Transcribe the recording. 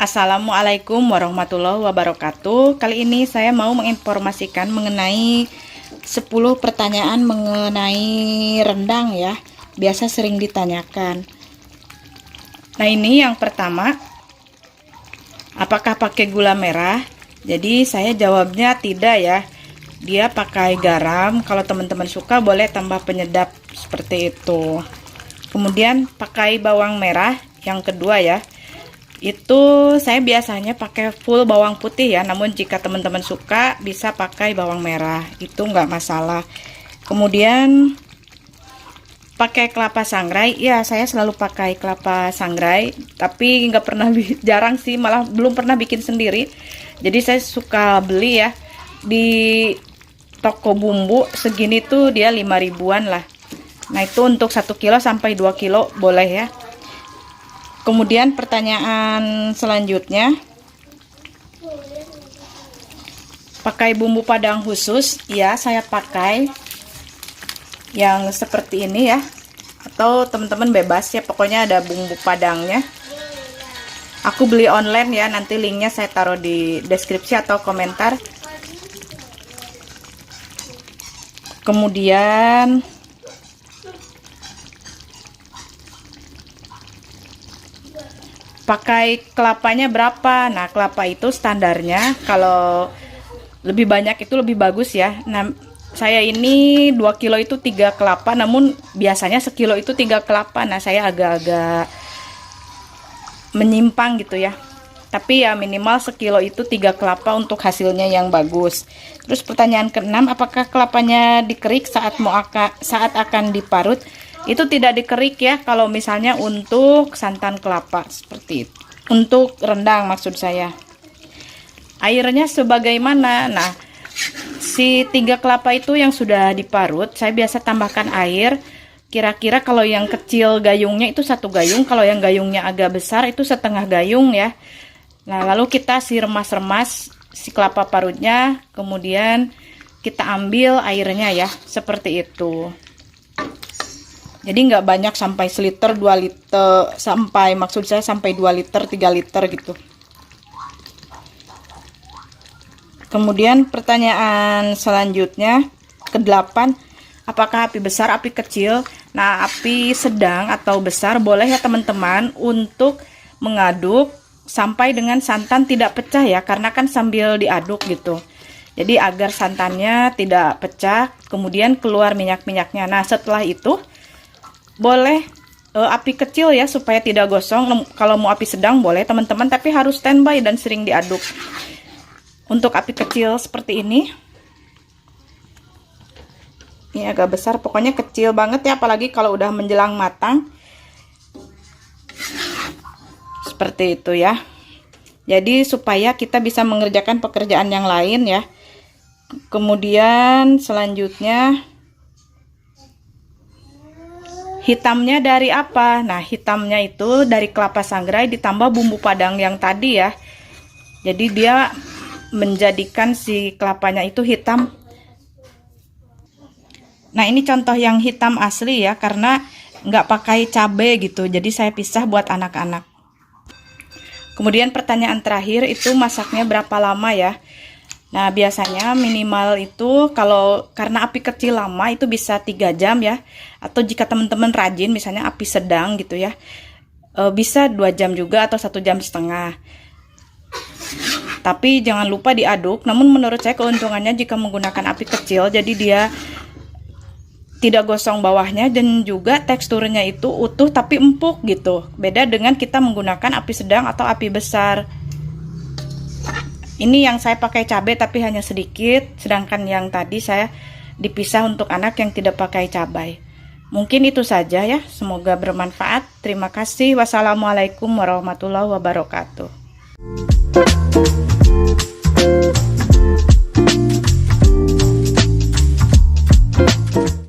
Assalamualaikum warahmatullahi wabarakatuh. Kali ini saya mau menginformasikan mengenai 10 pertanyaan mengenai rendang ya. Biasa sering ditanyakan. Nah, ini yang pertama, apakah pakai gula merah? Jadi saya jawabnya tidak ya. Dia pakai garam. Kalau teman-teman suka boleh tambah penyedap seperti itu. Kemudian pakai bawang merah yang kedua ya. Itu saya biasanya pakai full bawang putih ya, namun jika teman-teman suka bisa pakai bawang merah, itu nggak masalah. Kemudian pakai kelapa sangrai ya, saya selalu pakai kelapa sangrai, tapi nggak pernah jarang sih, malah belum pernah bikin sendiri. Jadi saya suka beli ya di toko bumbu, segini tuh dia 5 ribuan lah. Nah, itu untuk 1 kilo sampai 2 kilo boleh ya. Kemudian pertanyaan selanjutnya, pakai bumbu padang khusus? Ya, saya pakai yang seperti ini ya, atau teman-teman bebas ya, pokoknya ada bumbu padangnya. Aku beli online ya, nanti linknya saya taruh di deskripsi atau komentar. Kemudian pakai kelapanya berapa? Nah, kelapa itu standarnya kalau lebih banyak itu lebih bagus ya. Nah, saya ini 2 kilo itu 3 kelapa, namun biasanya sekilo itu 3 kelapa. Nah, saya agak-agak menyimpang gitu ya. Tapi ya minimal sekilo itu 3 kelapa untuk hasilnya yang bagus. Terus pertanyaan keenam, apakah kelapanya dikerik saat akan diparut? Itu tidak dikerik ya, kalau misalnya untuk santan kelapa seperti itu. Untuk rendang maksud saya. Airnya sebagaimana? Nah, si 3 kelapa itu yang sudah diparut, saya biasa tambahkan air. Kira-kira kalau yang kecil gayungnya itu 1 gayung, kalau yang gayungnya agak besar itu setengah gayung ya. Nah, lalu kita remas-remas si kelapa parutnya, kemudian kita ambil airnya ya, seperti itu. Jadi nggak banyak, sampai seliter 2 liter, maksud saya sampai 2 liter 3 liter gitu. Kemudian pertanyaan selanjutnya ke-8, apakah api besar, api kecil? Nah, api sedang atau besar boleh ya teman-teman untuk mengaduk sampai dengan santan tidak pecah ya, karena kan sambil diaduk gitu. Jadi agar santannya tidak pecah, kemudian keluar minyak-minyaknya. Nah, setelah itu boleh api kecil ya, supaya tidak gosong. Kalau mau api sedang boleh teman-teman, tapi harus standby dan sering diaduk. Untuk api kecil seperti ini agak besar, pokoknya kecil banget ya, apalagi kalau udah menjelang matang seperti itu ya. Jadi supaya kita bisa mengerjakan pekerjaan yang lain ya. Kemudian selanjutnya, hitamnya dari apa? Nah, hitamnya itu dari kelapa sangrai ditambah bumbu padang yang tadi ya. Jadi dia menjadikan si kelapanya itu hitam. Nah, ini contoh yang hitam asli ya, karena nggak pakai cabai gitu. Jadi saya pisah buat anak-anak. Kemudian pertanyaan terakhir itu, masaknya berapa lama ya? Nah, biasanya minimal itu karena api kecil lama itu bisa 3 jam ya. Atau jika teman-teman rajin misalnya api sedang gitu ya, bisa 2 jam juga atau 1,5 jam. Tapi jangan lupa diaduk. Namun menurut saya keuntungannya jika menggunakan api kecil, jadi dia tidak gosong bawahnya dan juga teksturnya itu utuh tapi empuk gitu. Beda dengan kita menggunakan api sedang atau api besar. Ini yang saya pakai cabai tapi hanya sedikit, sedangkan yang tadi saya dipisah untuk anak yang tidak pakai cabai. Mungkin itu saja ya, semoga bermanfaat. Terima kasih. Wassalamualaikum warahmatullahi wabarakatuh.